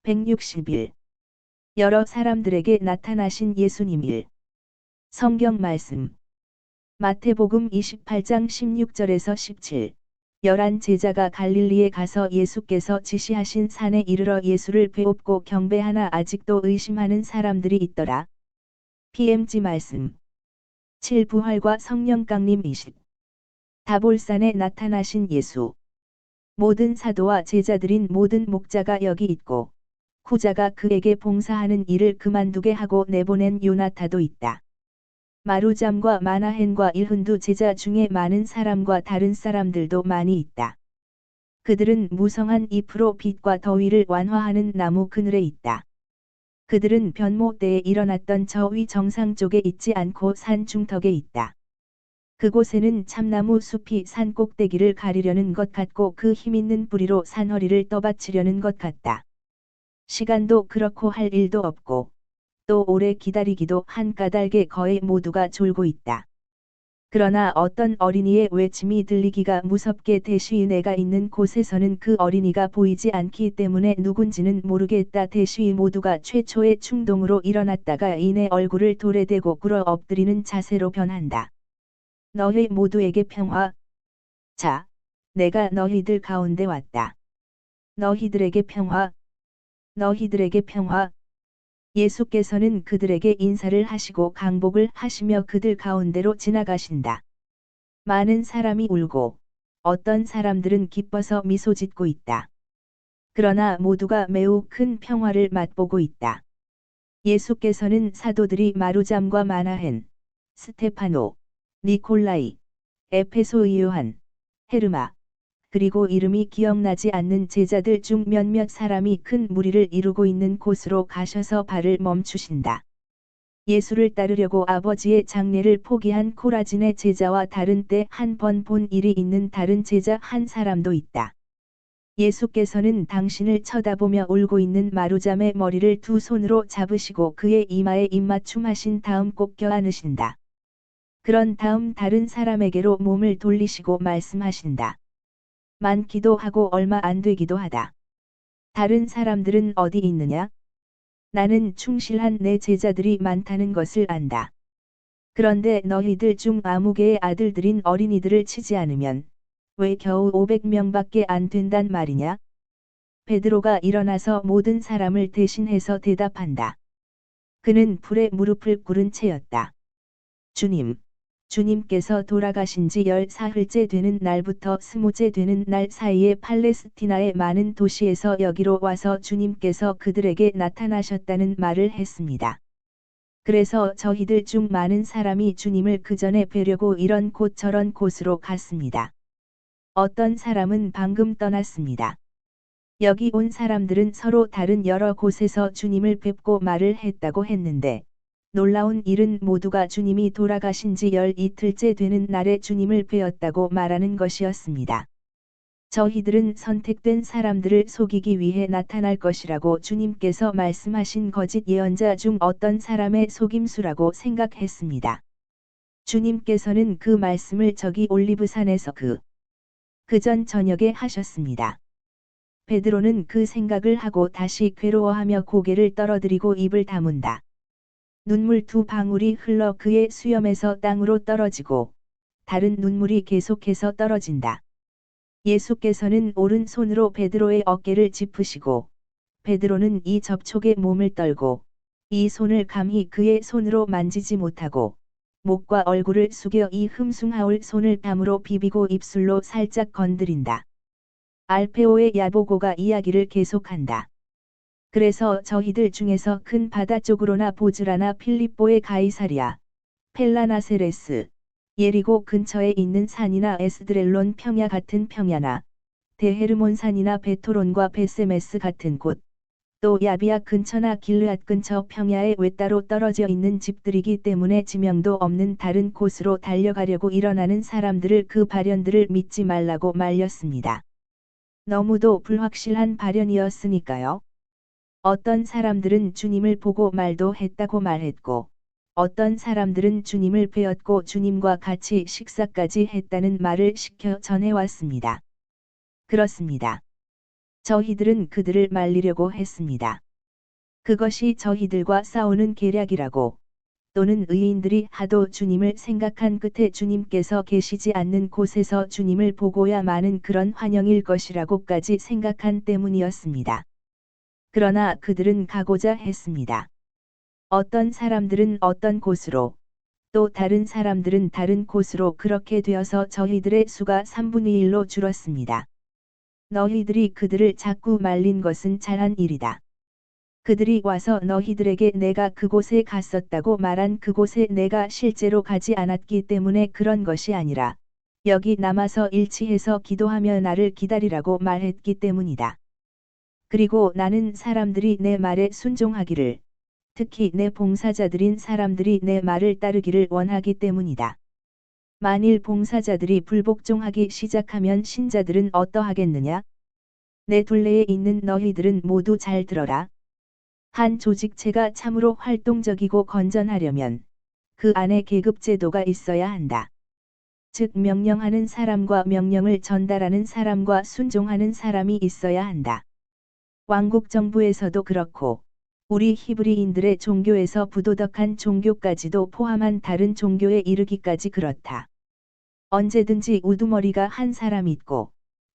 160일. 여러 사람들에게 나타나신 예수님. 성경 말씀. 마태복음 28장 16절에서 17. 11 제자가 갈릴리에 가서 예수께서 지시하신 산에 이르러 예수를 배웁고 경배하나 아직도 의심하는 사람들이 있더라. PMG 말씀. 7 부활과 성령 강림 20. 다볼산에 나타나신 예수. 모든 사도와 제자들인 모든 목자가 여기 있고 쿠자가 그에게 봉사하는 일을 그만두게 하고 내보낸 요나타도 있다. 마루잠과 마나헨과 일흔두 제자 중에 많은 사람과 다른 사람들도 많이 있다. 그들은 무성한 잎으로 빛과 더위를 완화하는 나무 그늘에 있다. 그들은 변모 때에 일어났던 저위 정상 쪽에 있지 않고 산 중턱에 있다. 그곳에는 참나무 숲이 산 꼭대기를 가리려는 것 같고 그 힘있는 뿌리로 산허리를 떠받치려는 것 같다. 시간도 그렇고 할 일도 없고 또 오래 기다리기도 한 까닭에 거의 모두가 졸고 있다. 그러나 어떤 어린이의 외침이 들리기가 무섭게 대쉬 내가 있는 곳에서는 그 어린이가 보이지 않기 때문에 누군지는 모르겠다. 대쉬 모두가 최초의 충동으로 일어났다가 이내 얼굴을 돌에 대고 굴어 엎드리는 자세로 변한다. 너희 모두에게 평화. 자, 내가 너희들 가운데 왔다. 너희들에게 평화. 너희들에게 평화. 예수께서는 그들에게 인사를 하시고 강복을 하시며 그들 가운데로 지나가신다. 많은 사람이 울고 어떤 사람들은 기뻐서 미소 짓고 있다. 그러나 모두가 매우 큰 평화를 맛보고 있다. 예수께서는 사도들이 마루잠과 마나헨, 스테파노, 니콜라이, 에페소의 요한, 헤르마, 그리고 이름이 기억나지 않는 제자들 중 몇몇 사람이 큰 무리를 이루고 있는 곳으로 가셔서 발을 멈추신다. 예수를 따르려고 아버지의 장례를 포기한 코라진의 제자와 다른 때 한 번 본 일이 있는 다른 제자 한 사람도 있다. 예수께서는 당신을 쳐다보며 울고 있는 마루잠의 머리를 두 손으로 잡으시고 그의 이마에 입맞춤하신 다음 꼭 껴안으신다. 그런 다음 다른 사람에게로 몸을 돌리시고 말씀하신다. 많기도 하고 얼마 안 되기도 하다. 다른 사람들은 어디 있느냐? 나는 충실한 내 제자들이 많다는 것을 안다. 그런데 너희들 중 아무 개의 아들들인 어린이들을 치지 않으면 왜 겨우 500명밖에 안 된단 말이냐? 베드로가 일어나서 모든 사람을 대신해서 대답한다. 그는 불에 무릎을 꿇은 채였다. 주님께서 돌아가신 지 14흘째 되는 날부터 20째 되는 날 사이에 팔레스티나의 많은 도시에서 여기로 와서 주님께서 그들에게 나타나셨다는 말을 했습니다. 그래서 저희들 중 많은 사람이 주님을 그 전에 뵈려고 이런 곳 저런 곳으로 갔습니다. 어떤 사람은 방금 떠났습니다. 여기 온 사람들은 서로 다른 여러 곳에서 주님을 뵙고 말을 했다고 했는데 놀라운 일은 모두가 주님이 돌아가신 지 12틀째 되는 날에 주님을 뵈었다고 말하는 것이었습니다. 저희들은 선택된 사람들을 속이기 위해 나타날 것이라고 주님께서 말씀하신 거짓 예언자 중 어떤 사람의 속임수라고 생각했습니다. 주님께서는 그 말씀을 저기 올리브산에서 그 전 저녁에 하셨습니다. 베드로는 그 생각을 하고 다시 괴로워하며 고개를 떨어뜨리고 입을 다문다. 눈물 두 방울이 흘러 그의 수염에서 땅으로 떨어지고 다른 눈물이 계속해서 떨어진다. 예수께서는 오른손으로 베드로의 어깨를 짚으시고 베드로는 이 접촉에 몸을 떨고 이 손을 감히 그의 손으로 만지지 못하고 목과 얼굴을 숙여 이 흠숭하올 손을 땀으로 비비고 입술로 살짝 건드린다. 알페오의 야보고가 이야기를 계속한다. 그래서 저희들 중에서 큰 바다 쪽으로나 보즈라나 필립보의 가이사리아, 펠라나세레스, 예리고 근처에 있는 산이나 에스드렐론 평야 같은 평야나 데헤르몬 산이나 베토론과 베세메스 같은 곳, 또 야비아 근처나 길르앗 근처 평야에 외따로 떨어져 있는 집들이기 때문에 지명도 없는 다른 곳으로 달려가려고 일어나는 사람들을 그 발현들을 믿지 말라고 말렸습니다. 너무도 불확실한 발현이었으니까요. 어떤 사람들은 주님을 보고 말도 했다고 말했고, 어떤 사람들은 주님을 뵈었고 주님과 같이 식사까지 했다는 말을 시켜 전해왔습니다. 그렇습니다. 저희들은 그들을 말리려고 했습니다. 그것이 저희들과 싸우는 계략이라고, 또는 의인들이 하도 주님을 생각한 끝에 주님께서 계시지 않는 곳에서 주님을 보고야 마는 그런 환영일 것이라고까지 생각한 때문이었습니다. 그러나 그들은 가고자 했습니다. 어떤 사람들은 어떤 곳으로, 또 다른 사람들은 다른 곳으로 그렇게 되어서 저희들의 수가 3분의 1로 줄었습니다. 너희들이 그들을 자꾸 말린 것은 잘한 일이다. 그들이 와서 너희들에게 내가 그곳에 갔었다고 말한 그곳에 내가 실제로 가지 않았기 때문에 그런 것이 아니라 여기 남아서 일치해서 기도하며 나를 기다리라고 말했기 때문이다. 그리고 나는 사람들이 내 말에 순종하기를, 특히 내 봉사자들인 사람들이 내 말을 따르기를 원하기 때문이다. 만일 봉사자들이 불복종하기 시작하면 신자들은 어떠하겠느냐? 내 둘레에 있는 너희들은 모두 잘 들어라. 한 조직체가 참으로 활동적이고 건전하려면 그 안에 계급제도가 있어야 한다. 즉 명령하는 사람과 명령을 전달하는 사람과 순종하는 사람이 있어야 한다. 왕국 정부에서도 그렇고 우리 히브리인들의 종교에서 부도덕한 종교까지도 포함한 다른 종교에 이르기까지 그렇다. 언제든지 우두머리가 한 사람 있고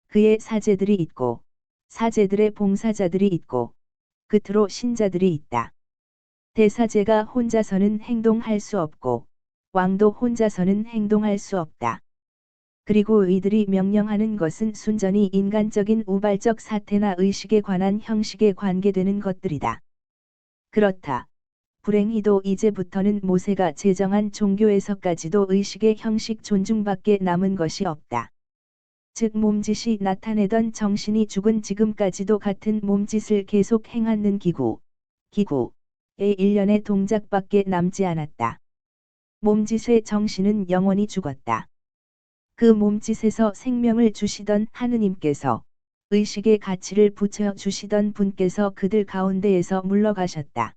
그의 사제들이 있고 사제들의 봉사자들이 있고 끝으로 신자들이 있다. 대사제가 혼자서는 행동할 수 없고 왕도 혼자서는 행동할 수 없다. 그리고 이들이 명령하는 것은 순전히 인간적인 우발적 사태나 의식에 관한 형식에 관계되는 것들이다. 그렇다. 불행히도 이제부터는 모세가 제정한 종교에서까지도 의식의 형식 존중밖에 남은 것이 없다. 즉 몸짓이 나타내던 정신이 죽은 지금까지도 같은 몸짓을 계속 행하는 기구의 일련의 동작밖에 남지 않았다. 몸짓의 정신은 영원히 죽었다. 그 몸짓에서 생명을 주시던 하느님께서, 의식의 가치를 붙여 주시던 분께서 그들 가운데에서 물러가셨다.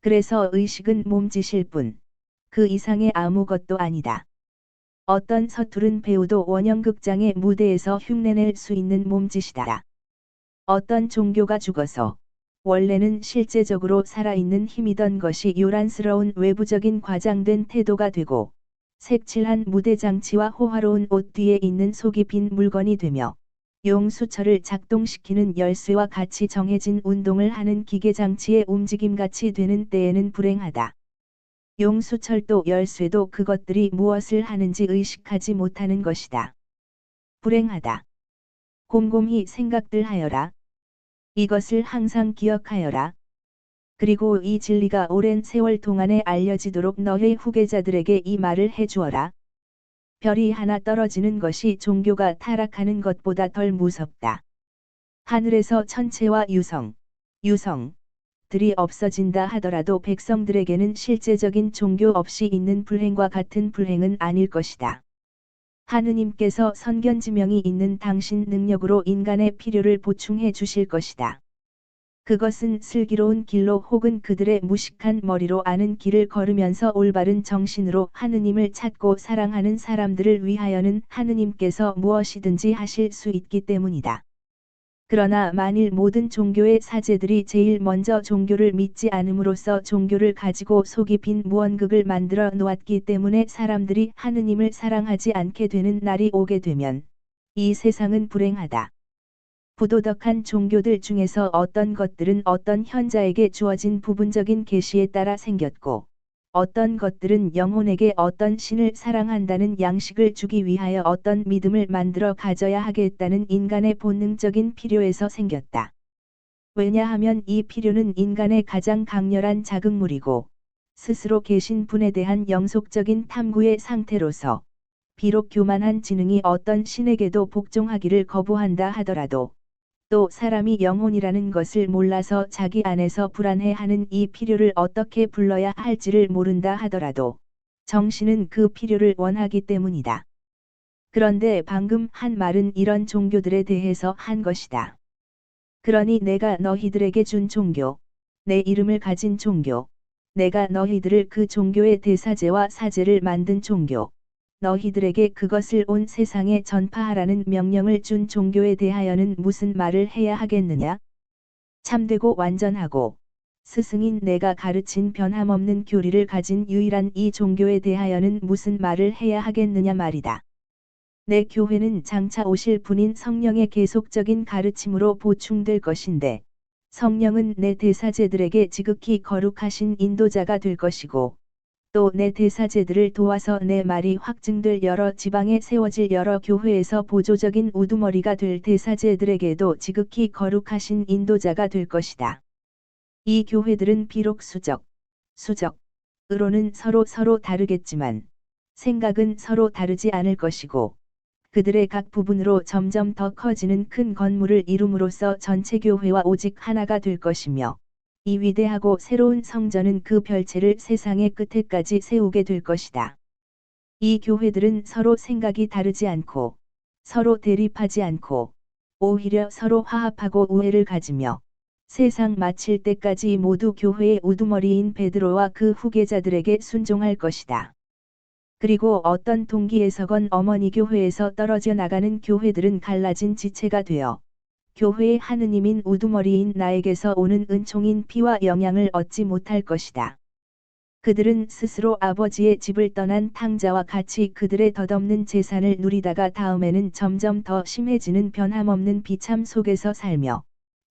그래서 의식은 몸짓일 뿐, 그 이상의 아무것도 아니다. 어떤 서투른 배우도 원형극장의 무대에서 흉내낼 수 있는 몸짓이다. 어떤 종교가 죽어서 원래는 실제적으로 살아있는 힘이던 것이 요란스러운 외부적인 과장된 태도가 되고 색칠한 무대 장치와 호화로운 옷 뒤에 있는 속이 빈 물건이 되며 용수철을 작동시키는 열쇠와 같이 정해진 운동을 하는 기계 장치의 움직임같이 되는 때에는 불행하다. 용수철도 열쇠도 그것들이 무엇을 하는지 의식하지 못하는 것이다. 불행하다. 곰곰이 생각들 하여라. 이것을 항상 기억하여라. 그리고 이 진리가 오랜 세월 동안에 알려지도록 너의 후계자들에게 이 말을 해주어라. 별이 하나 떨어지는 것이 종교가 타락하는 것보다 덜 무섭다. 하늘에서 천체와 유성들이 없어진다 하더라도 백성들에게는 실제적인 종교 없이 있는 불행과 같은 불행은 아닐 것이다. 하느님께서 선견지명이 있는 당신 능력으로 인간의 필요를 보충해 주실 것이다. 그것은 슬기로운 길로 혹은 그들의 무식한 머리로 아는 길을 걸으면서 올바른 정신으로 하느님을 찾고 사랑하는 사람들을 위하여는 하느님께서 무엇이든지 하실 수 있기 때문이다. 그러나 만일 모든 종교의 사제들이 제일 먼저 종교를 믿지 않음으로써 종교를 가지고 속이 빈 무언극을 만들어 놓았기 때문에 사람들이 하느님을 사랑하지 않게 되는 날이 오게 되면 이 세상은 불행하다. 부도덕한 종교들 중에서 어떤 것들은 어떤 현자에게 주어진 부분적인 계시에 따라 생겼고 어떤 것들은 영혼에게 어떤 신을 사랑한다는 양식을 주기 위하여 어떤 믿음을 만들어 가져야 하겠다는 인간의 본능적인 필요에서 생겼다. 왜냐하면 이 필요는 인간의 가장 강렬한 자극물이고 스스로 계신 분에 대한 영속적인 탐구의 상태로서 비록 교만한 지능이 어떤 신에게도 복종하기를 거부한다 하더라도 또 사람이 영혼이라는 것을 몰라서 자기 안에서 불안해하는 이 필요를 어떻게 불러야 할지를 모른다 하더라도 정신은 그 필요를 원하기 때문이다. 그런데 방금 한 말은 이런 종교들에 대해서 한 것이다. 그러니 내가 너희들에게 준 종교, 내 이름을 가진 종교, 내가 너희들을 그 종교의 대사제와 사제를 만든 종교, 너희들에게 그것을 온 세상에 전파하라는 명령을 준 종교에 대하여는 무슨 말을 해야 하겠느냐? 참되고 완전하고 스승인 내가 가르친 변함없는 교리를 가진 유일한 이 종교에 대하여는 무슨 말을 해야 하겠느냐 말이다. 내 교회는 장차 오실 분인 성령의 계속적인 가르침으로 보충될 것인데, 성령은 내 대사제들에게 지극히 거룩하신 인도자가 될 것이고, 또 내 대사제들을 도와서 내 말이 확증될 여러 지방에 세워질 여러 교회에서 보조적인 우두머리가 될 대사제들에게도 지극히 거룩하신 인도자가 될 것이다. 이 교회들은 비록 수적으로는 서로 다르겠지만, 생각은 서로 다르지 않을 것이고, 그들의 각 부분으로 점점 더 커지는 큰 건물을 이룸으로써 전체 교회와 오직 하나가 될 것이며, 이 위대하고 새로운 성전은 그 별채를 세상의 끝에까지 세우게 될 것이다. 이 교회들은 서로 생각이 다르지 않고, 서로 대립하지 않고, 오히려 서로 화합하고 우애를 가지며, 세상 마칠 때까지 모두 교회의 우두머리인 베드로와 그 후계자들에게 순종할 것이다. 그리고 어떤 동기에서건 어머니 교회에서 떨어져 나가는 교회들은 갈라진 지체가 되어 교회의 하느님인 우두머리인 나에게서 오는 은총인 피와 영향을 얻지 못할 것이다. 그들은 스스로 아버지의 집을 떠난 탕자와 같이 그들의 덧없는 재산을 누리다가 다음에는 점점 더 심해지는 변함없는 비참 속에서 살며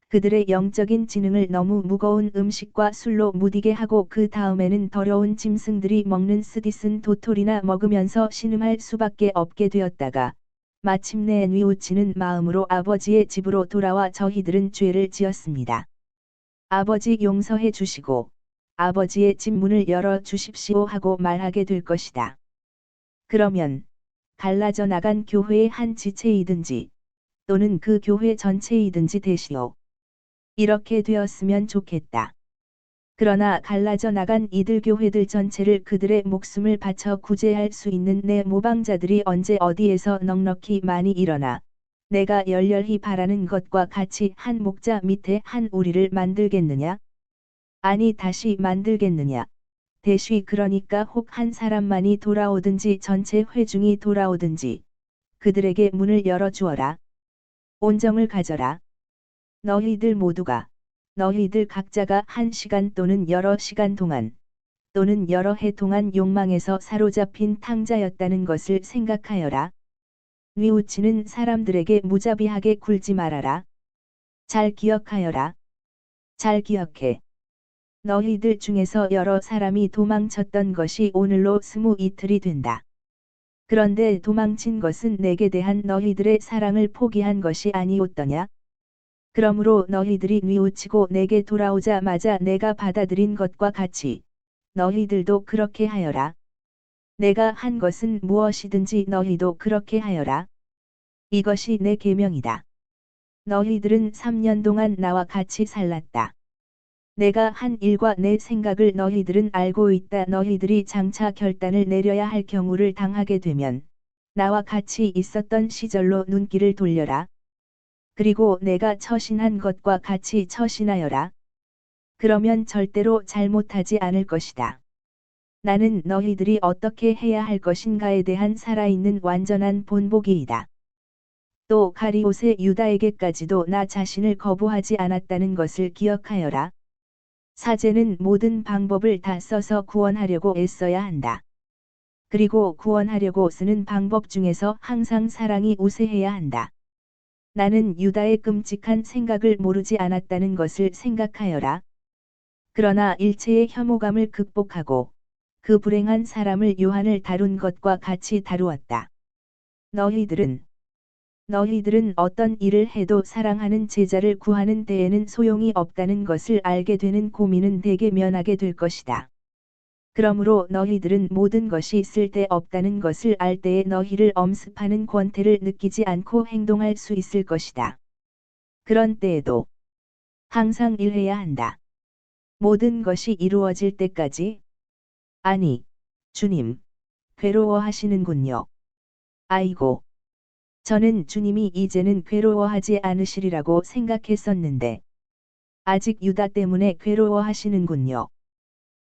그들의 영적인 지능을 너무 무거운 음식과 술로 무디게 하고 그 다음에는 더러운 짐승들이 먹는 스디슨 도토리나 먹으면서 신음할 수밖에 없게 되었다가 마침내 뉘우치는 마음으로 아버지의 집으로 돌아와 저희들은 죄를 지었습니다. 아버지 용서해 주시고 아버지의 집 문을 열어 주십시오 하고 말하게 될 것이다. 그러면 갈라져 나간 교회의 한 지체이든지 또는 그 교회 전체이든지 되시오. 이렇게 되었으면 좋겠다. 그러나 갈라져 나간 이들 교회들 전체를 그들의 목숨을 바쳐 구제할 수 있는 내 모방자들이 언제 어디에서 넉넉히 많이 일어나 내가 열렬히 바라는 것과 같이 한 목자 밑에 한 우리를 만들겠느냐? 아니 다시 만들겠느냐? 대쉬 그러니까 혹 한 사람만이 돌아오든지 전체 회중이 돌아오든지 그들에게 문을 열어주어라. 온정을 가져라. 너희들 모두가 너희들 각자가 한 시간 또는 여러 시간 동안 또는 여러 해 동안 욕망에서 사로잡힌 탕자였다는 것을 생각하여라. 뉘우치는 사람들에게 무자비하게 굴지 말아라. 잘 기억하여라. 잘 기억해. 너희들 중에서 여러 사람이 도망쳤던 것이 오늘로 20이틀이 된다. 그런데 도망친 것은 내게 대한 너희들의 사랑을 포기한 것이 아니었더냐? 그러므로 너희들이 뉘우치고 내게 돌아오자마자 내가 받아들인 것과 같이 너희들도 그렇게 하여라. 내가 한 것은 무엇이든지 너희도 그렇게 하여라. 이것이 내 계명이다. 너희들은 3년 동안 나와 같이 살았다. 내가 한 일과 내 생각을 너희들은 알고 있다. 너희들이 장차 결단을 내려야 할 경우를 당하게 되면 나와 같이 있었던 시절로 눈길을 돌려라. 그리고 내가 처신한 것과 같이 처신하여라. 그러면 절대로 잘못하지 않을 것이다. 나는 너희들이 어떻게 해야 할 것인가에 대한 살아있는 완전한 본보기이다. 또 가리옷의 유다에게까지도 나 자신을 거부하지 않았다는 것을 기억하여라. 사제는 모든 방법을 다 써서 구원하려고 애써야 한다. 그리고 구원하려고 쓰는 방법 중에서 항상 사랑이 우세해야 한다. 나는 유다의 끔찍한 생각을 모르지 않았다는 것을 생각하여라. 그러나 일체의 혐오감을 극복하고 그 불행한 사람을 요한을 다룬 것과 같이 다루었다. 너희들은 어떤 일을 해도 사랑하는 제자를 구하는 데에는 소용이 없다는 것을 알게 되는 고민은 대개 면하게 될 것이다. 그러므로 너희들은 모든 것이 쓸데없다는 것을 알 때에 너희를 엄습하는 권태를 느끼지 않고 행동할 수 있을 것이다. 그런 때에도 항상 일해야 한다. 모든 것이 이루어질 때까지? 아니, 주님, 괴로워하시는군요. 아이고, 저는 주님이 이제는 괴로워하지 않으시리라고 생각했었는데, 아직 유다 때문에 괴로워하시는군요.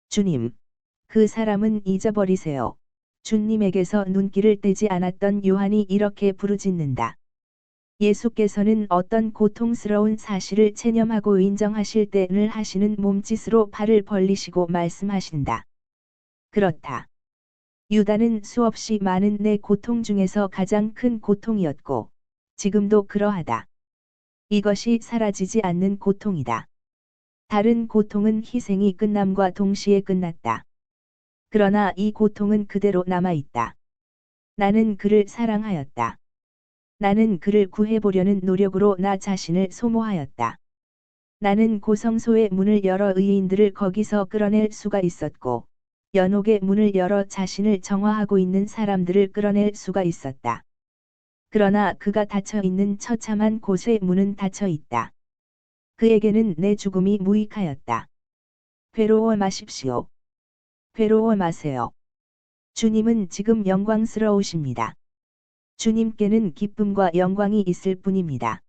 주님. 그 사람은 잊어버리세요. 주님에게서 눈길을 떼지 않았던 요한이 이렇게 부르짖는다. 예수께서는 어떤 고통스러운 사실을 체념하고 인정하실 때 늘 하시는 몸짓으로 팔을 벌리시고 말씀하신다. 그렇다. 유다는 수없이 많은 내 고통 중에서 가장 큰 고통이었고, 지금도 그러하다. 이것이 사라지지 않는 고통이다. 다른 고통은 희생이 끝남과 동시에 끝났다. 그러나 이 고통은 그대로 남아있다. 나는 그를 사랑하였다. 나는 그를 구해보려는 노력으로 나 자신을 소모하였다. 나는 고성소의 문을 열어 의인들을 거기서 끌어낼 수가 있었고, 연옥의 문을 열어 자신을 정화하고 있는 사람들을 끌어낼 수가 있었다. 그러나 그가 닫혀있는 처참한 곳의 문은 닫혀있다. 그에게는 내 죽음이 무익하였다. 괴로워 마십시오. 괴로워 마세요. 주님은 지금 영광스러우십니다. 주님께는 기쁨과 영광이 있을 뿐입니다.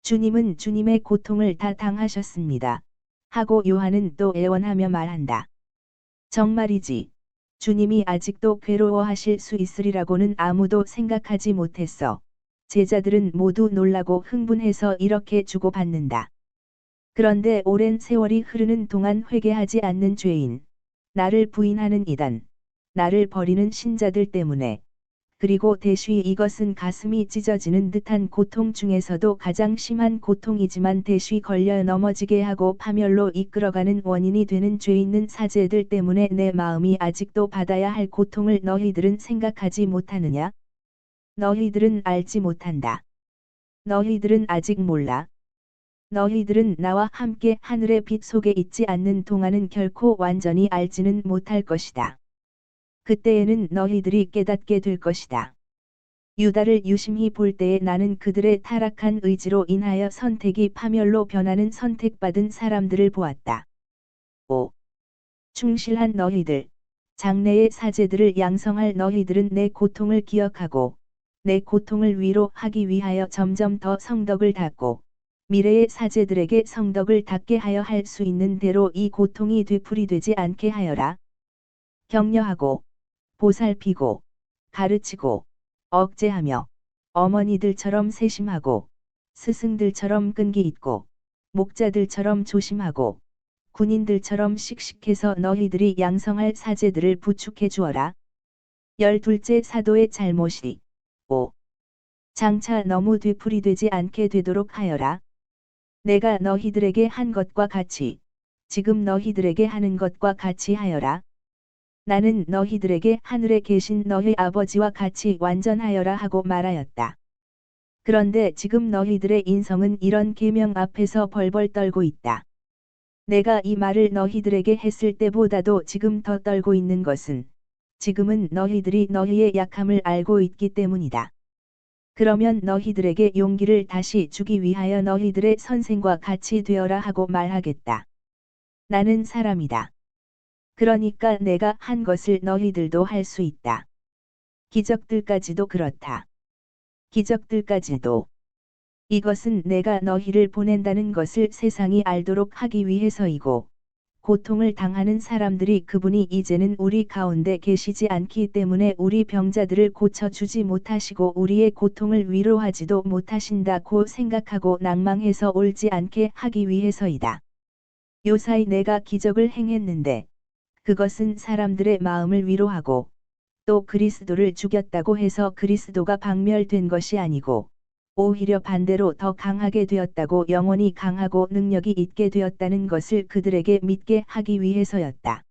주님은 주님의 고통을 다 당하셨습니다. 하고 요한은 또 애원하며 말한다. 정말이지. 주님이 아직도 괴로워하실 수 있으리라고는 아무도 생각하지 못했어. 제자들은 모두 놀라고 흥분해서 이렇게 주고받는다. 그런데 오랜 세월이 흐르는 동안 회개하지 않는 죄인, 나를 부인하는 이단, 나를 버리는 신자들 때문에, 그리고 대쉬 이것은 가슴이 찢어지는 듯한 고통 중에서도 가장 심한 고통이지만 대쉬 걸려 넘어지게 하고 파멸로 이끌어가는 원인이 되는 죄 있는 사제들 때문에 내 마음이 아직도 받아야 할 고통을 너희들은 생각하지 못하느냐? 너희들은 알지 못한다. 너희들은 아직 몰라. 너희들은 나와 함께 하늘의 빛 속에 있지 않는 동안은 결코 완전히 알지는 못할 것이다. 그때에는 너희들이 깨닫게 될 것이다. 유다를 유심히 볼 때에 나는 그들의 타락한 의지로 인하여 선택이 파멸로 변하는 선택받은 사람들을 보았다. 5. 충실한 너희들, 장래의 사제들을 양성할 너희들은 내 고통을 기억하고, 내 고통을 위로하기 위하여 점점 더 성덕을 닦고, 미래의 사제들에게 성덕을 닦게 하여 할 수 있는 대로 이 고통이 되풀이되지 않게 하여라. 격려하고, 보살피고, 가르치고, 억제하며, 어머니들처럼 세심하고, 스승들처럼 끈기 있고, 목자들처럼 조심하고, 군인들처럼 씩씩해서 너희들이 양성할 사제들을 부축해 주어라. 12째 사도의 잘못이 5. 장차 너무 되풀이되지 않게 되도록 하여라. 내가 너희들에게 한 것과 같이, 지금 너희들에게 하는 것과 같이 하여라. 나는 너희들에게 하늘에 계신 너희 아버지와 같이 완전하여라 하고 말하였다. 그런데 지금 너희들의 인성은 이런 계명 앞에서 벌벌 떨고 있다. 내가 이 말을 너희들에게 했을 때보다도 지금 더 떨고 있는 것은, 지금은 너희들이 너희의 약함을 알고 있기 때문이다. 그러면 너희들에게 용기를 다시 주기 위하여 너희들의 선생과 같이 되어라 하고 말하겠다. 나는 사람이다. 그러니까 내가 한 것을 너희들도 할 수 있다. 기적들까지도 그렇다. 기적들까지도. 이것은 내가 너희를 보낸다는 것을 세상이 알도록 하기 위해서이고, 고통을 당하는 사람들이 그분이 이제는 우리 가운데 계시지 않기 때문에 우리 병자들을 고쳐주지 못하시고 우리의 고통을 위로하지도 못하신다고 생각하고 낭망해서 옳지 않게 하기 위해서이다. 요사이 내가 기적을 행했는데, 그것은 사람들의 마음을 위로하고, 또 그리스도를 죽였다고 해서 그리스도가 박멸된 것이 아니고, 오히려 반대로 더 강하게 되었다고 영원히 강하고 능력이 있게 되었다는 것을 그들에게 믿게 하기 위해서였다.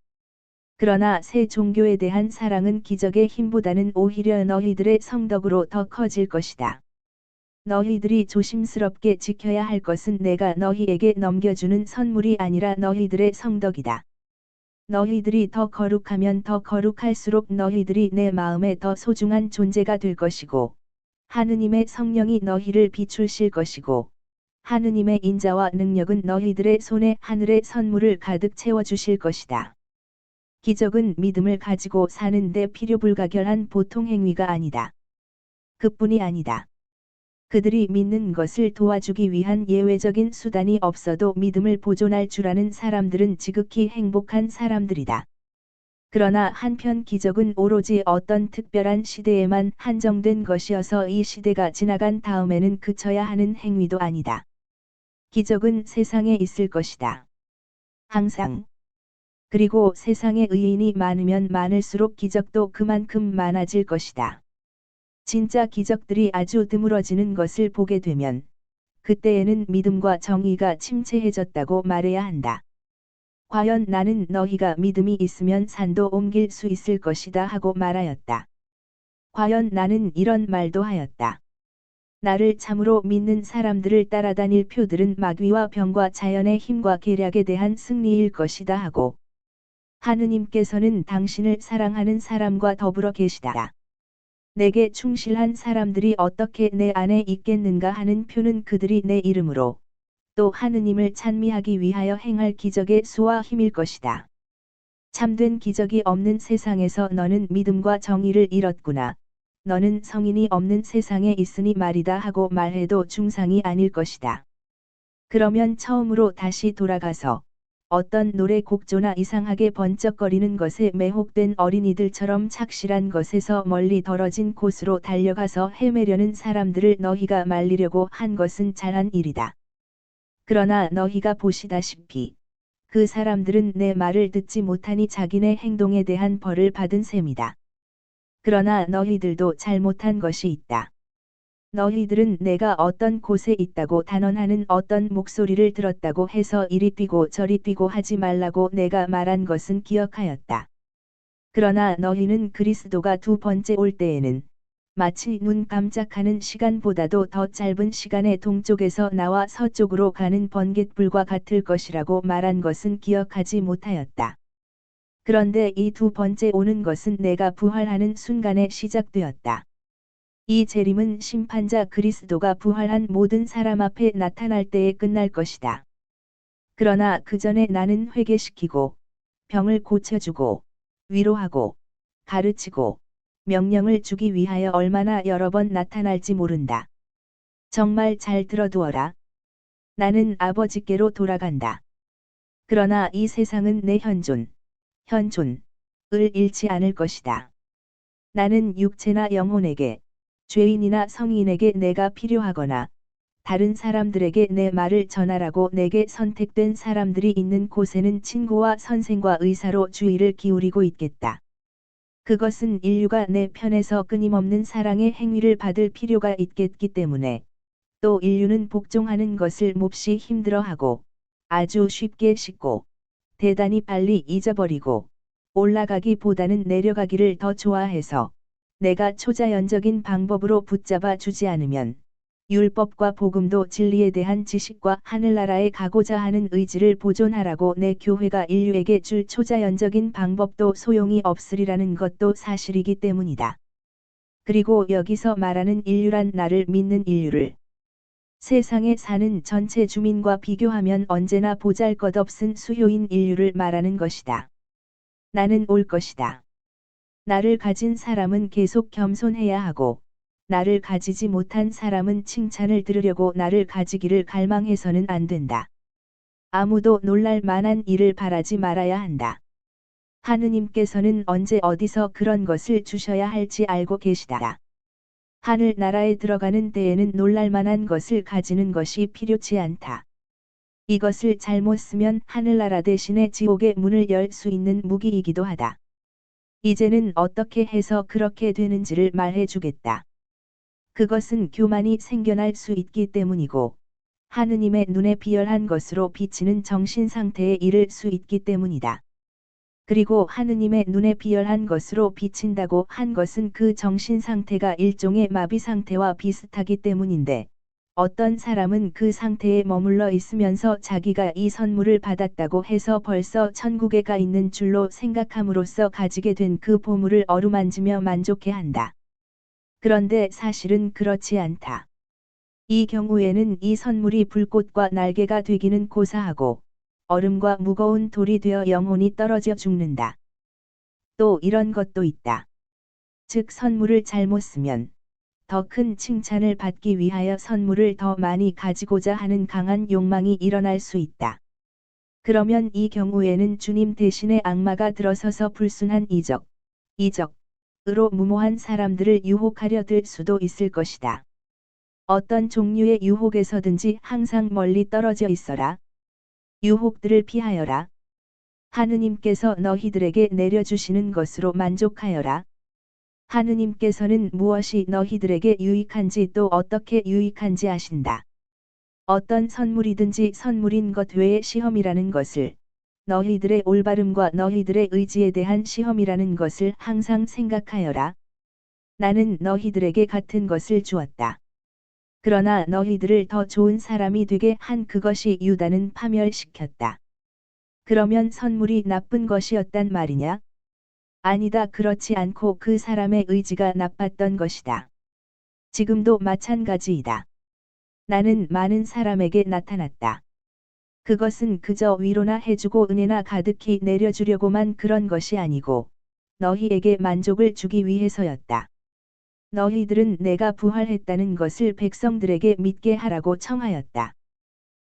그러나 새 종교에 대한 사랑은 기적의 힘보다는 오히려 너희들의 성덕으로 더 커질 것이다. 너희들이 조심스럽게 지켜야 할 것은 내가 너희에게 넘겨주는 선물이 아니라 너희들의 성덕이다. 너희들이 더 거룩하면 더 거룩할수록 너희들이 내 마음에 더 소중한 존재가 될 것이고, 하느님의 성령이 너희를 비추실 것이고, 하느님의 인자와 능력은 너희들의 손에 하늘의 선물을 가득 채워주실 것이다. 기적은 믿음을 가지고 사는데 필요불가결한 보통 행위가 아니다. 그뿐이 아니다. 그들이 믿는 것을 도와주기 위한 예외적인 수단이 없어도 믿음을 보존할 줄 아는 사람들은 지극히 행복한 사람들이다. 그러나 한편 기적은 오로지 어떤 특별한 시대에만 한정된 것이어서 이 시대가 지나간 다음에는 그쳐야 하는 행위도 아니다. 기적은 세상에 있을 것이다. 항상. 그리고 세상에 의인이 많으면 많을수록 기적도 그만큼 많아질 것이다. 진짜 기적들이 아주 드물어지는 것을 보게 되면 그때에는 믿음과 정의가 침체해졌다고 말해야 한다. 과연 나는 너희가 믿음이 있으면 산도 옮길 수 있을 것이다 하고 말하였다. 과연 나는 이런 말도 하였다. 나를 참으로 믿는 사람들을 따라다닐 표들은 마귀와 병과 자연의 힘과 계략에 대한 승리일 것이다 하고 하느님께서는 당신을 사랑하는 사람과 더불어 계시다. 내게 충실한 사람들이 어떻게 내 안에 있겠는가 하는 표는 그들이 내 이름으로 또 하느님을 찬미하기 위하여 행할 기적의 수와 힘일 것이다. 참된 기적이 없는 세상에서 너는 믿음과 정의를 잃었구나. 너는 성인이 없는 세상에 있으니 말이다 하고 말해도 중상이 아닐 것이다. 그러면 처음으로 다시 돌아가서 어떤 노래 곡조나 이상하게 번쩍거리는 것에 매혹된 어린이들처럼 착실한 것에서 멀리 떨어진 곳으로 달려가서 헤매려는 사람들을 너희가 말리려고 한 것은 잘한 일이다. 그러나 너희가 보시다시피 그 사람들은 내 말을 듣지 못하니 자기네 행동에 대한 벌을 받은 셈이다. 그러나 너희들도 잘못한 것이 있다. 너희들은 내가 어떤 곳에 있다고 단언하는 어떤 목소리를 들었다고 해서 이리 뛰고 저리 뛰고 하지 말라고 내가 말한 것은 기억하였다. 그러나 너희는 그리스도가 두 번째 올 때에는 마치 눈 깜짝하는 시간보다도 더 짧은 시간에 동쪽에서 나와 서쪽으로 가는 번갯불과 같을 것이라고 말한 것은 기억하지 못하였다. 그런데 이 두 번째 오는 것은 내가 부활하는 순간에 시작되었다. 이 재림은 심판자 그리스도가 부활한 모든 사람 앞에 나타날 때에 끝날 것이다. 그러나 그 전에 나는 회개시키고 병을 고쳐주고 위로하고 가르치고 명령을 주기 위하여 얼마나 여러 번 나타날지 모른다. 정말 잘 들어두어라. 나는 아버지께로 돌아간다. 그러나 이 세상은 내 현존을 잃지 않을 것이다. 나는 육체나 영혼에게, 죄인이나 성인에게 내가 필요하거나, 다른 사람들에게 내 말을 전하라고 내게 선택된 사람들이 있는 곳에는 친구와 선생과 의사로 주의를 기울이고 있겠다. 그것은 인류가 내 편에서 끊임없는 사랑의 행위를 받을 필요가 있겠기 때문에, 또 인류는 복종하는 것을 몹시 힘들어하고, 아주 쉽게 식고, 대단히 빨리 잊어버리고, 올라가기보다는 내려가기를 더 좋아해서, 내가 초자연적인 방법으로 붙잡아 주지 않으면, 율법과 복음도 진리에 대한 지식과 하늘나라에 가고자 하는 의지를 보존하라고 내 교회가 인류에게 줄 초자연적인 방법도 소용이 없으리라는 것도 사실이기 때문이다. 그리고 여기서 말하는 인류란 나를 믿는 인류를 세상에 사는 전체 주민과 비교하면 언제나 보잘것없은 수효인 인류를 말하는 것이다. 나는 올 것이다. 나를 가진 사람은 계속 겸손해야 하고 나를 가지지 못한 사람은 칭찬을 들으려고 나를 가지기를 갈망해서는 안 된다. 아무도 놀랄 만한 일을 바라지 말아야 한다. 하느님께서는 언제 어디서 그런 것을 주셔야 할지 알고 계시다. 하늘 나라에 들어가는 때에는 놀랄 만한 것을 가지는 것이 필요치 않다. 이것을 잘못 쓰면 하늘나라 대신에 지옥의 문을 열 수 있는 무기이기도 하다. 이제는 어떻게 해서 그렇게 되는지를 말해 주겠다. 그것은 교만이 생겨날 수 있기 때문이고, 하느님의 눈에 비열한 것으로 비치는 정신 상태에 이를 수 있기 때문이다. 그리고 하느님의 눈에 비열한 것으로 비친다고 한 것은 그 정신 상태가 일종의 마비 상태와 비슷하기 때문인데, 어떤 사람은 그 상태에 머물러 있으면서 자기가 이 선물을 받았다고 해서 벌써 천국에 가 있는 줄로 생각함으로써 가지게 된 그 보물을 어루만지며 만족해한다. 그런데 사실은 그렇지 않다. 이 경우에는 이 선물이 불꽃과 날개가 되기는 고사하고 얼음과 무거운 돌이 되어 영혼이 떨어져 죽는다. 또 이런 것도 있다. 즉 선물을 잘못 쓰면 더 큰 칭찬을 받기 위하여 선물을 더 많이 가지고자 하는 강한 욕망이 일어날 수 있다. 그러면 이 경우에는 주님 대신에 악마가 들어서서 불순한 이적으로 무모한 사람들을 유혹하려 들 수도 있을 것이다. 어떤 종류의 유혹에서든지 항상 멀리 떨어져 있어라. 유혹들을 피하여라. 하느님께서 너희들에게 내려주시는 것으로 만족하여라. 하느님께서는 무엇이 너희들에게 유익한지 또 어떻게 유익한지 아신다. 어떤 선물이든지 선물인 것 외에 시험이라는 것을, 너희들의 올바름과 너희들의 의지에 대한 시험이라는 것을 항상 생각하여라. 나는 너희들에게 같은 것을 주었다. 그러나 너희들을 더 좋은 사람이 되게 한 그것이 유다는 파멸시켰다. 그러면 선물이 나쁜 것이었단 말이냐? 아니다. 그렇지 않고 그 사람의 의지가 나빴던 것이다. 지금도 마찬가지이다. 나는 많은 사람에게 나타났다. 그것은 그저 위로나 해주고 은혜나 가득히 내려주려고만 그런 것이 아니고 너희에게 만족을 주기 위해서였다. 너희들은 내가 부활했다는 것을 백성들에게 믿게 하라고 청하였다.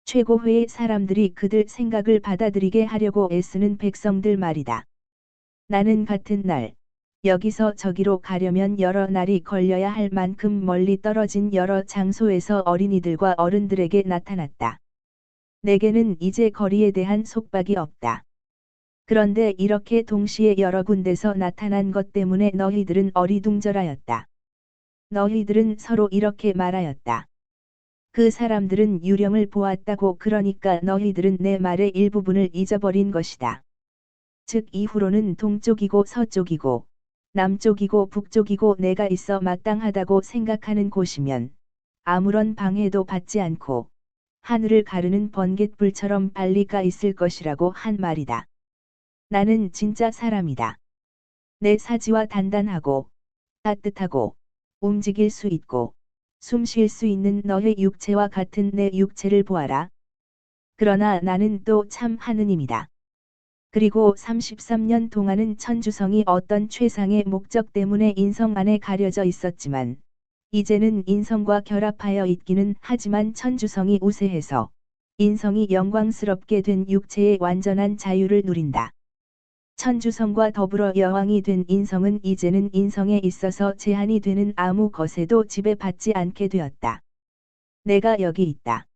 최고회의 사람들이 그들 생각을 받아들이게 하려고 애쓰는 백성들 말이다. 나는 같은 날, 여기서 저기로 가려면 여러 날이 걸려야 할 만큼 멀리 떨어진 여러 장소에서 어린이들과 어른들에게 나타났다. 내게는 이제 거리에 대한 속박이 없다. 그런데 이렇게 동시에 여러 군데서 나타난 것 때문에 너희들은 어리둥절하였다. 너희들은 서로 이렇게 말하였다. 그 사람들은 유령을 보았다고. 그러니까 너희들은 내 말의 일부분을 잊어버린 것이다. 즉 이후로는 동쪽이고 서쪽이고 남쪽이고 북쪽이고 내가 있어 마땅하다고 생각하는 곳이면 아무런 방해도 받지 않고 하늘을 가르는 번갯불처럼 빨리가 있을 것이라고 한 말이다. 나는 진짜 사람이다. 내 사지와 단단하고 따뜻하고 움직일 수 있고 숨 쉴 수 있는 너의 육체와 같은 내 육체를 보아라. 그러나 나는 또 참 하느님이다. 그리고 33년 동안은 천주성이 어떤 최상의 목적 때문에 인성 안에 가려져 있었지만 이제는 인성과 결합하여 있기는 하지만 천주성이 우세해서 인성이 영광스럽게 된 육체의 완전한 자유를 누린다. 천주성과 더불어 여왕이 된 인성은 이제는 인성에 있어서 제한이 되는 아무 것에도 지배받지 않게 되었다. 내가 여기 있다.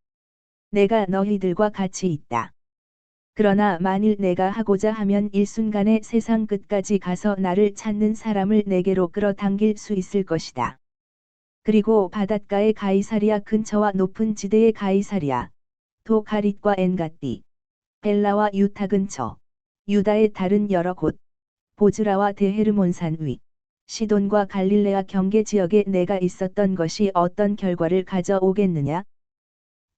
내가 너희들과 같이 있다. 그러나 만일 내가 하고자 하면 일순간에 세상 끝까지 가서 나를 찾는 사람을 내게로 끌어당길 수 있을 것이다. 그리고 바닷가의 가이사리아 근처와 높은 지대의 가이사리아, 도가릿과 엔가띠, 벨라와 유타 근처, 유다의 다른 여러 곳, 보즈라와 데헤르몬산 위, 시돈과 갈릴레아 경계 지역에 내가 있었던 것이 어떤 결과를 가져오겠느냐?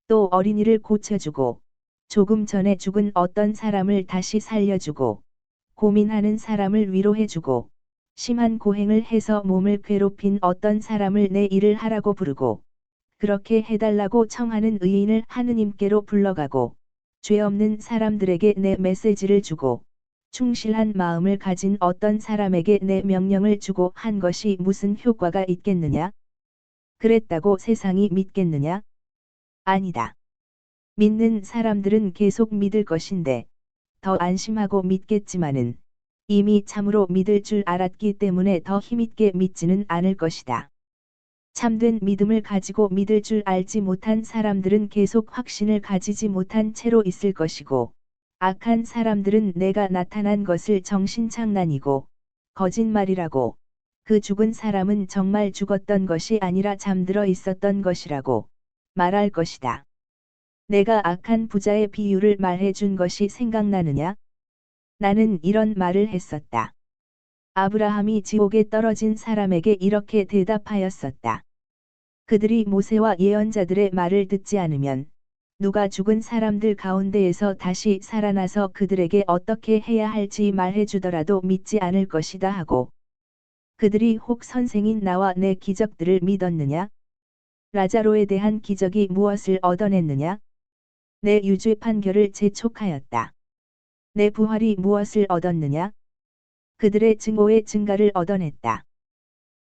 또 어린이를 고쳐주고, 조금 전에 죽은 어떤 사람을 다시 살려주고, 고민하는 사람을 위로해주고, 심한 고행을 해서 몸을 괴롭힌 어떤 사람을 내 일을 하라고 부르고, 그렇게 해달라고 청하는 의인을 하느님께로 불러가고, 죄 없는 사람들에게 내 메시지를 주고, 충실한 마음을 가진 어떤 사람에게 내 명령을 주고 한 것이 무슨 효과가 있겠느냐? 그랬다고 세상이 믿겠느냐? 아니다. 믿는 사람들은 계속 믿을 것인데, 더 안심하고 믿겠지만은, 이미 참으로 믿을 줄 알았기 때문에 더 힘있게 믿지는 않을 것이다. 참된 믿음을 가지고 믿을 줄 알지 못한 사람들은 계속 확신을 가지지 못한 채로 있을 것이고, 악한 사람들은 내가 나타난 것을 정신장난이고, 거짓말이라고, 그 죽은 사람은 정말 죽었던 것이 아니라 잠들어 있었던 것이라고 말할 것이다. 내가 악한 부자의 비유를 말해 준 것이 생각나느냐? 나는 이런 말을 했었다. 아브라함이 지옥에 떨어진 사람에게 이렇게 대답하였었다. 그들이 모세와 예언자들의 말을 듣지 않으면 누가 죽은 사람들 가운데에서 다시 살아나서 그들에게 어떻게 해야 할지 말해주더라도 믿지 않을 것이다 하고, 그들이 혹 선생인 나와 내 기적들을 믿었느냐? 라자로에 대한 기적이 무엇을 얻어냈느냐? 내 유죄 판결을 재촉하였다. 내 부활이 무엇을 얻었느냐? 그들의 증오의 증가를 얻어냈다.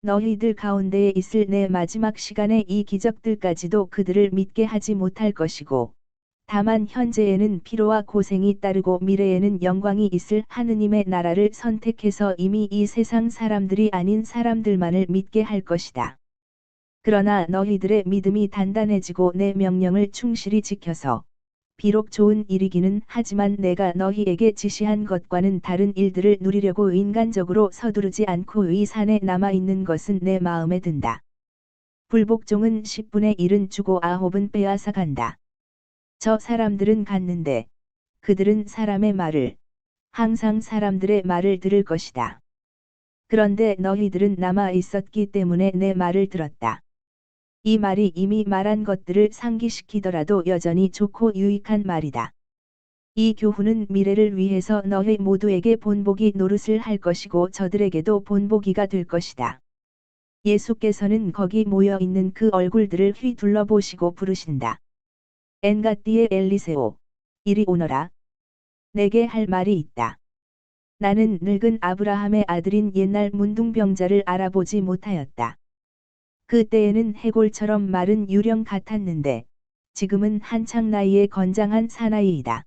너희들 가운데에 있을 내 마지막 시간에 이 기적들까지도 그들을 믿게 하지 못할 것이고, 다만 현재에는 피로와 고생이 따르고 미래에는 영광이 있을 하느님의 나라를 선택해서 이미 이 세상 사람들이 아닌 사람들만을 믿게 할 것이다. 그러나 너희들의 믿음이 단단해지고 내 명령을 충실히 지켜서 비록 좋은 일이기는 하지만 내가 너희에게 지시한 것과는 다른 일들을 누리려고 인간적으로 서두르지 않고 이 산에 남아있는 것은 내 마음에 든다. 불복종은 10분의 1은 주고 9은 빼앗아 간다. 저 사람들은 갔는데 그들은 사람의 말을, 항상 사람들의 말을 들을 것이다. 그런데 너희들은 남아 있었기 때문에 내 말을 들었다. 이 말이 이미 말한 것들을 상기시키더라도 여전히 좋고 유익한 말이다. 이 교훈은 미래를 위해서 너희 모두에게 본보기 노릇을 할 것이고 저들에게도 본보기가 될 것이다. 예수께서는 거기 모여 있는 그 얼굴들을 휘둘러보시고 부르신다. 엔갓디의 엘리세오, 이리 오너라. 내게 할 말이 있다. 나는 늙은 아브라함의 아들인 옛날 문둥병자를 알아보지 못하였다. 그때에는 해골처럼 마른 유령 같았는데 지금은 한창 나이에 건장한 사나이이다.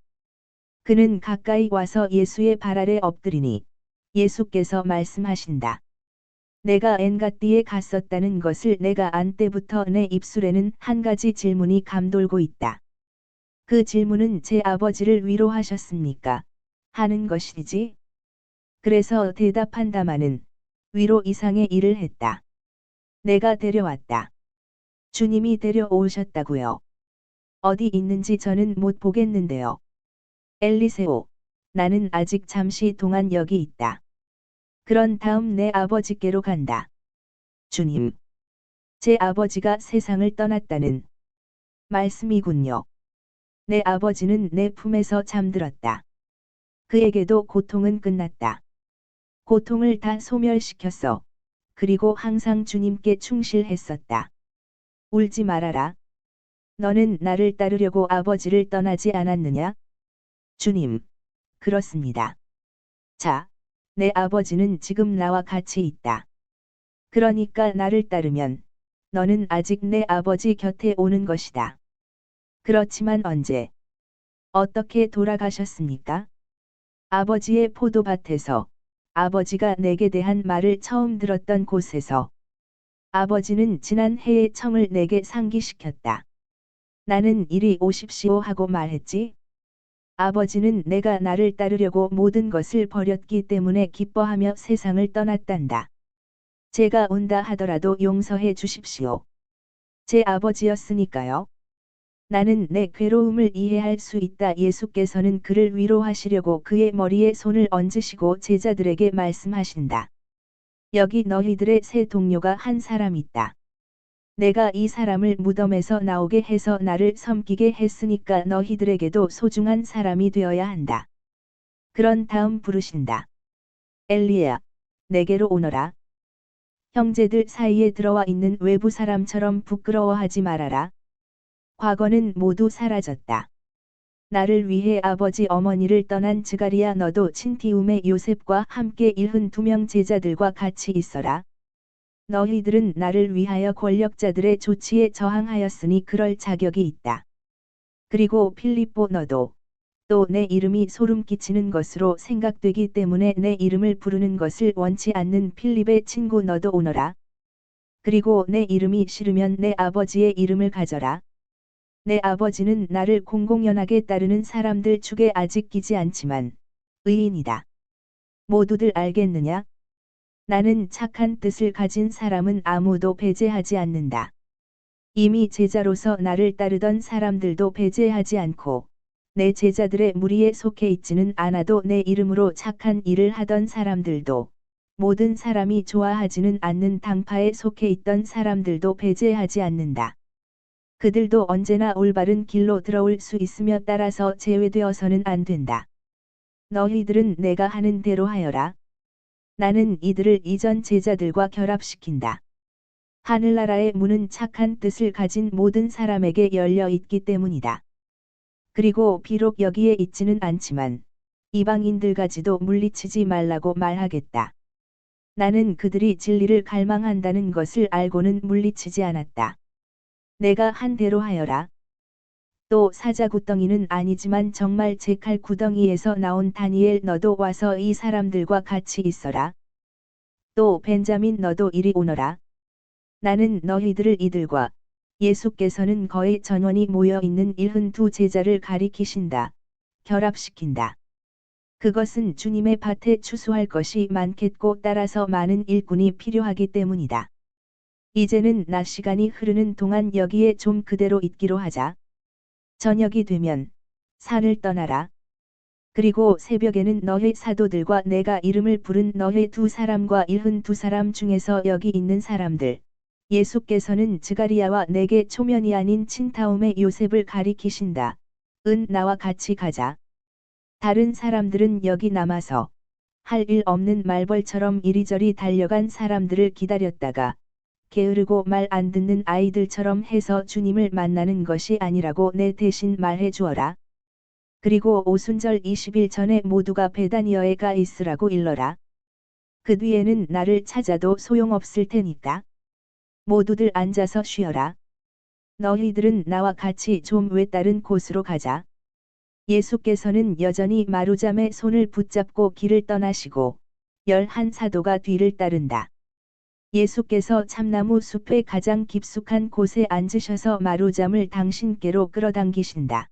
그는 가까이 와서 예수의 발 아래 엎드리니 예수께서 말씀하신다. 내가 엔갓디에 갔었다는 것을 내가 안 때부터 내 입술에는 한 가지 질문이 감돌고 있다. 그 질문은 제 아버지를 위로하셨습니까? 하는 것이지. 그래서 대답한다마는 위로 이상의 일을 했다. 내가 데려왔다. 주님이 데려오셨다고요. 어디 있는지 저는 못 보겠는데요. 엘리세오, 나는 아직 잠시 동안 여기 있다. 그런 다음 내 아버지께로 간다. 주님, 제 아버지가 세상을 떠났다는 말씀이군요. 내 아버지는 내 품에서 잠들었다. 그에게도 고통은 끝났다. 고통을 다 소멸시켰어. 그리고 항상 주님께 충실했었다. 울지 말아라. 너는 나를 따르려고 아버지를 떠나지 않았느냐? 주님, 그렇습니다. 자, 내 아버지는 지금 나와 같이 있다. 그러니까 나를 따르면 너는 아직 내 아버지 곁에 오는 것이다. 그렇지만 언제? 어떻게 돌아가셨습니까? 아버지의 포도밭에서, 아버지가 내게 대한 말을 처음 들었던 곳에서. 아버지는 지난 해의 청을 내게 상기시켰다. 나는 이리 오십시오 하고 말했지. 아버지는 내가 나를 따르려고 모든 것을 버렸기 때문에 기뻐하며 세상을 떠났단다. 제가 온다 하더라도 용서해 주십시오. 제 아버지였으니까요. 나는 내 괴로움을 이해할 수 있다. 예수께서는 그를 위로하시려고 그의 머리에 손을 얹으시고 제자들에게 말씀하신다. 여기 너희들의 새 동료가 한 사람 있다. 내가 이 사람을 무덤에서 나오게 해서 나를 섬기게 했으니까 너희들에게도 소중한 사람이 되어야 한다. 그런 다음 부르신다. 엘리야, 내게로 오너라. 형제들 사이에 들어와 있는 외부 사람처럼 부끄러워하지 말아라. 과거는 모두 사라졌다. 나를 위해 아버지 어머니를 떠난 즈가리야 너도 친티움의 요셉과 함께 72명 제자들과 같이 있어라. 너희들은 나를 위하여 권력자들의 조치에 저항하였으니 그럴 자격이 있다. 그리고 필립보 너도 또 내 이름이 소름 끼치는 것으로 생각되기 때문에 내 이름을 부르는 것을 원치 않는 필립의 친구 너도 오너라. 그리고 내 이름이 싫으면 내 아버지의 이름을 가져라. 내 아버지는 나를 공공연하게 따르는 사람들 축에 아직 끼지 않지만 의인이다. 모두들 알겠느냐? 나는 착한 뜻을 가진 사람은 아무도 배제하지 않는다. 이미 제자로서 나를 따르던 사람들도 배제하지 않고 내 제자들의 무리에 속해 있지는 않아도 내 이름으로 착한 일을 하던 사람들도 모든 사람이 좋아하지는 않는 당파에 속해 있던 사람들도 배제하지 않는다. 그들도 언제나 올바른 길로 들어올 수 있으며 따라서 제외되어서는 안 된다. 너희들은 내가 하는 대로 하여라. 나는 이들을 이전 제자들과 결합시킨다. 하늘나라의 문은 착한 뜻을 가진 모든 사람에게 열려 있기 때문이다. 그리고 비록 여기에 있지는 않지만 이방인들까지도 물리치지 말라고 말하겠다. 나는 그들이 진리를 갈망한다는 것을 알고는 물리치지 않았다. 내가 한 대로 하여라. 또 사자 구덩이는 아니지만 정말 제 칼 구덩이에서 나온 다니엘 너도 와서 이 사람들과 같이 있어라. 또 벤자민 너도 이리 오너라. 나는 너희들을 이들과 예수께서는 거의 전원이 모여 있는 72 제자를 가리키신다. 결합시킨다. 그것은 주님의 밭에 추수할 것이 많겠고 따라서 많은 일꾼이 필요하기 때문이다. 이제는 낮 시간이 흐르는 동안 여기에 좀 그대로 있기로 하자. 저녁이 되면 산을 떠나라. 그리고 새벽에는 너희 사도들과 내가 이름을 부른 너희 2사람과 72사람 중에서 여기 있는 사람들, 예수께서는 스가리야와 내게 초면이 아닌 친타움의 요셉을 가리키신다. 나와 같이 가자. 다른 사람들은 여기 남아서 할 일 없는 말벌처럼 이리저리 달려간 사람들을 기다렸다가 게으르고 말 안 듣는 아이들처럼 해서 주님을 만나는 것이 아니라고 내 대신 말해 주어라. 그리고 오순절 20일 전에 모두가 베다니어에 가 있으라고 일러라. 그 뒤에는 나를 찾아도 소용없을 테니까. 모두들 앉아서 쉬어라. 너희들은 나와 같이 좀 외다른 곳으로 가자. 예수께서는 여전히 마루잠의 손을 붙잡고 길을 떠나시고 11사도가 뒤를 따른다. 예수께서 참나무 숲의 가장 깊숙한 곳에 앉으셔서 마루잠을 당신께로 끌어당기신다.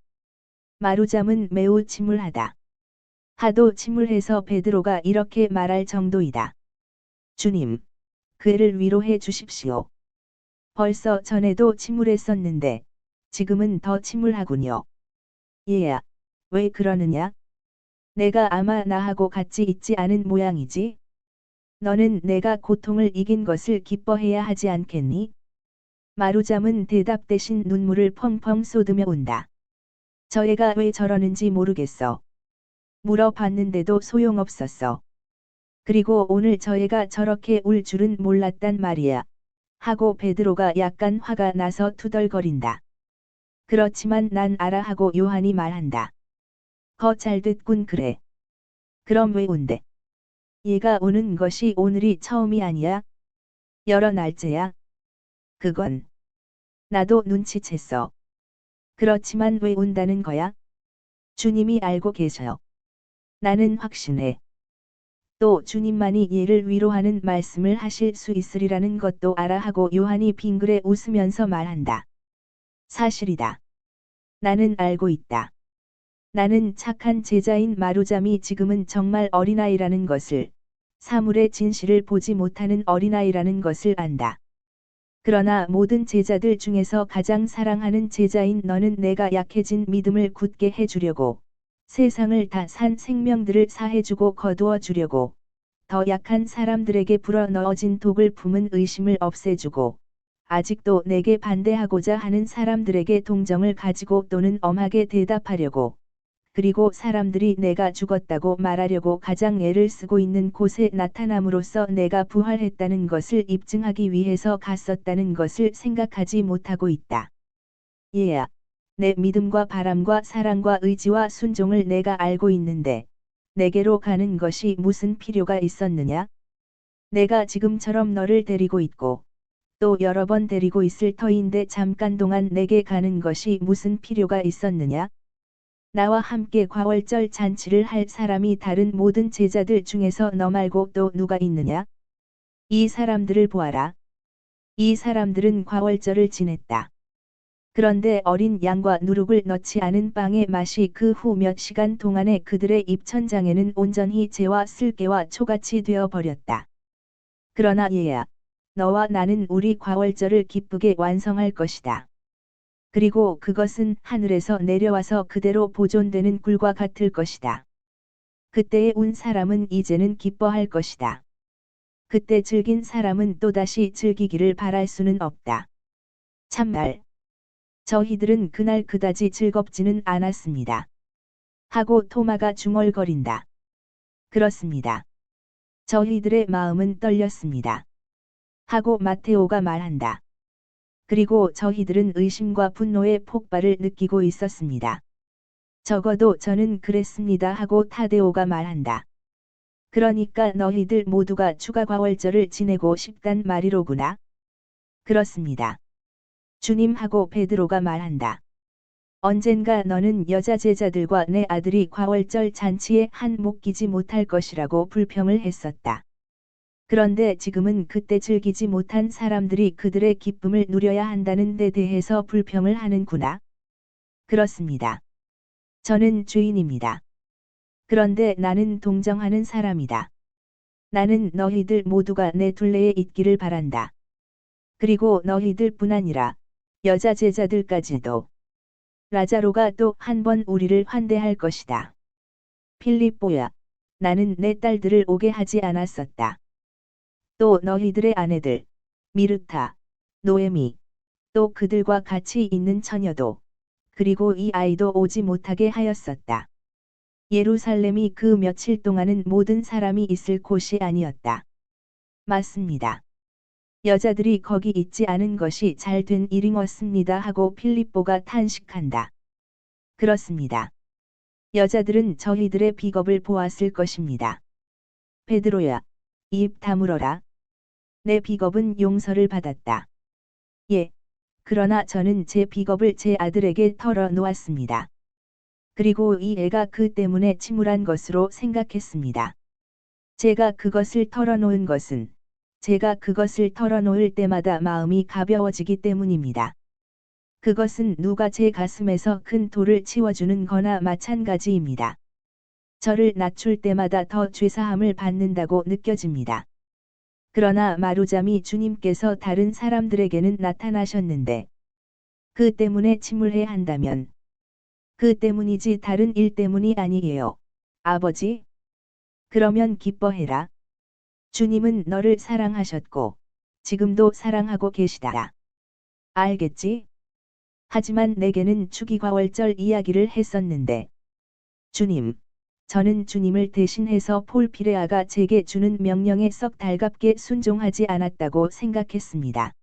마루잠은 매우 침울하다. 하도 침울해서 베드로가 이렇게 말할 정도이다. 주님, 그 애를 위로해 주십시오. 벌써 전에도 침울했었는데 지금은 더 침울하군요. 얘야, 왜 그러느냐? 내가 아마 나하고 같이 있지 않은 모양이지? 너는 내가 고통을 이긴 것을 기뻐해야 하지 않겠니? 마루잠은 대답 대신 눈물을 펑펑 쏟으며 운다. 저 애가 왜 저러는지 모르겠어. 물어봤는데도 소용없었어. 그리고 오늘 저 애가 저렇게 울 줄은 몰랐단 말이야. 하고 베드로가 약간 화가 나서 투덜거린다. 그렇지만 난 알아 하고 요한이 말한다. 거 잘됐군 그래. 그럼 왜 운대? 얘가 우는 것이 오늘이 처음이 아니야? 여러 날째야. 그건 나도 눈치챘어. 그렇지만 왜 운다는 거야? 주님이 알고 계셔. 나는 확신해. 또 주님만이 얘를 위로하는 말씀을 하실 수 있으리라는 것도 알아 하고 요한이 빙그레 웃으면서 말한다. 사실이다. 나는 알고 있다. 나는 착한 제자인 마루잠이 지금은 정말 어린아이라는 것을, 사물의 진실을 보지 못하는 어린아이라는 것을 안다. 그러나 모든 제자들 중에서 가장 사랑하는 제자인 너는 내가 약해진 믿음을 굳게 해주려고, 세상을 다 산 생명들을 사해주고 거두어 주려고, 더 약한 사람들에게 불어넣어진 독을 품은 의심을 없애주고, 아직도 내게 반대하고자 하는 사람들에게 동정을 가지고 또는 엄하게 대답하려고, 그리고 사람들이 내가 죽었다고 말하려고 가장 애를 쓰고 있는 곳에 나타남으로써 내가 부활했다는 것을 입증하기 위해서 갔었다는 것을 생각하지 못하고 있다. 얘야, 내 믿음과 바람과 사랑과 의지와 순종을 내가 알고 있는데, 내게로 가는 것이 무슨 필요가 있었느냐? 내가 지금처럼 너를 데리고 있고, 또 여러 번 데리고 있을 터인데 잠깐 동안 내게 가는 것이 무슨 필요가 있었느냐? 나와 함께 과월절 잔치를 할 사람이 다른 모든 제자들 중에서 너 말고 또 누가 있느냐? 이 사람들을 보아라. 이 사람들은 과월절을 지냈다. 그런데 어린 양과 누룩을 넣지 않은 빵의 맛이 그 후 몇 시간 동안에 그들의 입천장에는 온전히 재와 쓸개와 초같이 되어 버렸다. 그러나 얘야, 너와 나는 우리 과월절을 기쁘게 완성할 것이다. 그리고 그것은 하늘에서 내려와서 그대로 보존되는 꿀과 같을 것이다. 그때에 운 사람은 이제는 기뻐할 것이다. 그때 즐긴 사람은 또다시 즐기기를 바랄 수는 없다. 참말. 저희들은 그날 그다지 즐겁지는 않았습니다. 하고 토마가 중얼거린다. 그렇습니다. 저희들의 마음은 떨렸습니다. 하고 마테오가 말한다. 그리고 저희들은 의심과 분노의 폭발을 느끼고 있었습니다. 적어도 저는 그랬습니다 하고 타데오가 말한다. 그러니까 너희들 모두가 추가 과월절을 지내고 싶단 말이로구나. 그렇습니다. 주님 하고 베드로가 말한다. 언젠가 너는 여자 제자들과 내 아들이 과월절 잔치에 한몫 끼지 못할 것이라고 불평을 했었다. 그런데 지금은 그때 즐기지 못한 사람들이 그들의 기쁨을 누려야 한다는 데 대해서 불평을 하는구나. 그렇습니다. 저는 죄인입니다. 그런데 나는 동정하는 사람이다. 나는 너희들 모두가 내 둘레에 있기를 바란다. 그리고 너희들뿐 아니라 여자 제자들까지도. 라자로가 또 한 번 우리를 환대할 것이다. 필립보야, 나는 내 딸들을 오게 하지 않았었다. 또 너희들의 아내들, 미르타, 노에미, 또 그들과 같이 있는 처녀도, 그리고 이 아이도 오지 못하게 하였었다. 예루살렘이 그 며칠 동안은 모든 사람이 있을 곳이 아니었다. 맞습니다. 여자들이 거기 있지 않은 것이 잘된 일이었습니다 하고 필립보가 탄식한다. 그렇습니다. 여자들은 저희들의 비겁을 보았을 것입니다. 베드로야, 입 다물어라. 내 비겁은 용서를 받았다. 예, 그러나 저는 제 비겁을 제 아들에게 털어놓았습니다. 그리고 이 애가 그 때문에 침울한 것으로 생각했습니다. 제가 그것을 털어놓은 것은 제가 그것을 털어놓을 때마다 마음이 가벼워지기 때문입니다. 그것은 누가 제 가슴에서 큰 돌을 치워주는 거나 마찬가지입니다. 저를 낮출 때마다 더 죄사함을 받는다고 느껴집니다. 그러나 마루잠이 주님께서 다른 사람들에게는 나타나셨는데 그 때문에 침울해 한다면 그 때문이지 다른 일 때문이 아니에요. 아버지? 그러면 기뻐해라. 주님은 너를 사랑하셨고 지금도 사랑하고 계시다. 알겠지? 하지만 내게는 추기과월절 이야기를 했었는데 주님, 저는 주님을 대신해서 폴 피레아가 제게 주는 명령에 썩 달갑게 순종하지 않았다고 생각했습니다.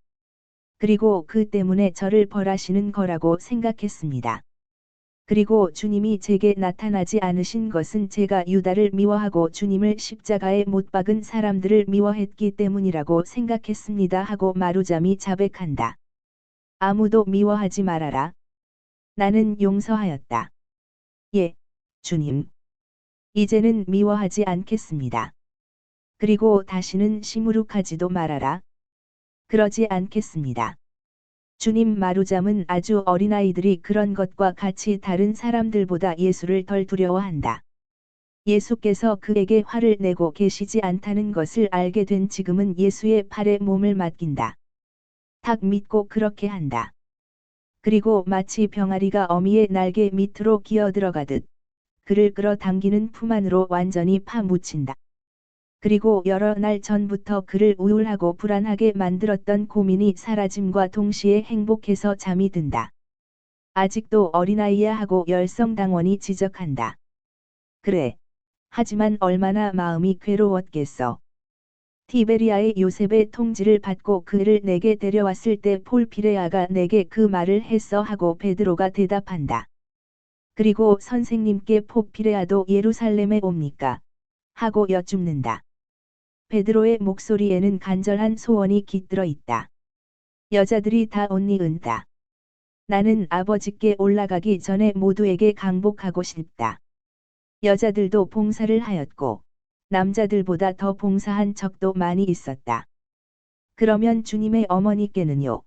그리고 그 때문에 저를 벌하시는 거라고 생각했습니다. 그리고 주님이 제게 나타나지 않으신 것은 제가 유다를 미워하고 주님을 십자가에 못 박은 사람들을 미워했기 때문이라고 생각했습니다 하고 마루잠이 자백한다. 아무도 미워하지 말아라. 나는 용서하였다. 예, 주님. 이제는 미워하지 않겠습니다. 그리고 다시는 시무룩하지도 말아라. 그러지 않겠습니다. 주님 마루잠은 아주 어린아이들이 그런 것과 같이 다른 사람들보다 예수를 덜 두려워한다. 예수께서 그에게 화를 내고 계시지 않다는 것을 알게 된 지금은 예수의 팔에 몸을 맡긴다. 탁 믿고 그렇게 한다. 그리고 마치 병아리가 어미의 날개 밑으로 기어 들어가듯 그를 끌어당기는 품 안으로 완전히 파묻힌다. 그리고 여러 날 전부터 그를 우울하고 불안하게 만들었던 고민이 사라짐과 동시에 행복해서 잠이 든다. 아직도 어린아이야 하고 열성당원이 지적한다. 그래. 하지만 얼마나 마음이 괴로웠겠어. 티베리아의 요셉의 통지를 받고 그를 내게 데려왔을 때 폴 피레아가 내게 그 말을 했어 하고 베드로가 대답한다. 그리고 선생님께 폴 피레아도 예루살렘에 옵니까? 하고 여쭙는다. 베드로의 목소리에는 간절한 소원이 깃들어 있다. 여자들이 다 온니은다. 나는 아버지께 올라가기 전에 모두에게 강복하고 싶다. 여자들도 봉사를 하였고 남자들보다 더 봉사한 적도 많이 있었다. 그러면 주님의 어머니께는요?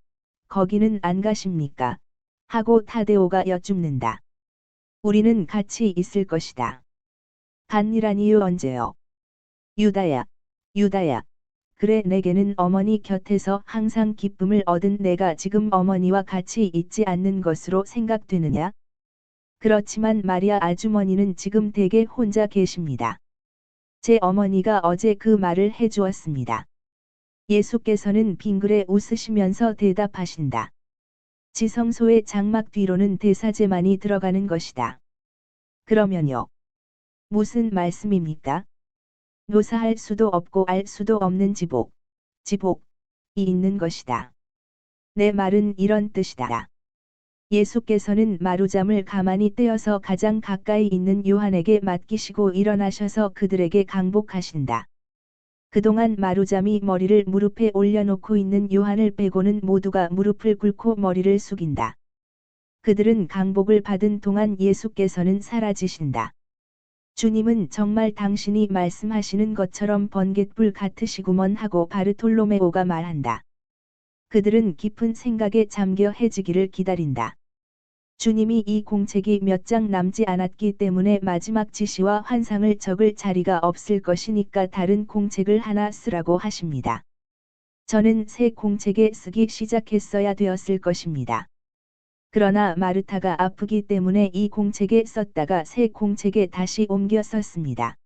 거기는 안 가십니까? 하고 타데오가 여쭙는다. 우리는 같이 있을 것이다. 간이라니요 언제요? 유다야, 유다야. 그래 내게는 어머니 곁에서 항상 기쁨을 얻은 내가 지금 어머니와 같이 있지 않는 것으로 생각되느냐? 그렇지만 마리아 아주머니는 지금 댁에 혼자 계십니다. 제 어머니가 어제 그 말을 해주었습니다. 예수께서는 빙그레 웃으시면서 대답하신다. 지성소의 장막 뒤로는 대사제만이 들어가는 것이다. 그러면요. 무슨 말씀입니까? 묘사할 수도 없고 알 수도 없는 지복이 있는 것이다. 내 말은 이런 뜻이다. 예수께서는 마루잠을 가만히 떼어서 가장 가까이 있는 요한에게 맡기시고 일어나셔서 그들에게 강복하신다. 그동안 마루잠이 머리를 무릎에 올려놓고 있는 요한을 빼고는 모두가 무릎을 꿇고 머리를 숙인다. 그들은 강복을 받은 동안 예수께서는 사라지신다. 주님은 정말 당신이 말씀하시는 것처럼 번갯불 같으시구먼 하고 바르톨로메오가 말한다. 그들은 깊은 생각에 잠겨 해지기를 기다린다. 주님이 이 공책이 몇 장 남지 않았기 때문에 마지막 지시와 환상을 적을 자리가 없을 것이니까 다른 공책을 하나 쓰라고 하십니다. 저는 새 공책에 쓰기 시작했어야 되었을 것입니다. 그러나 마르타가 아프기 때문에 이 공책에 썼다가 새 공책에 다시 옮겨 썼습니다.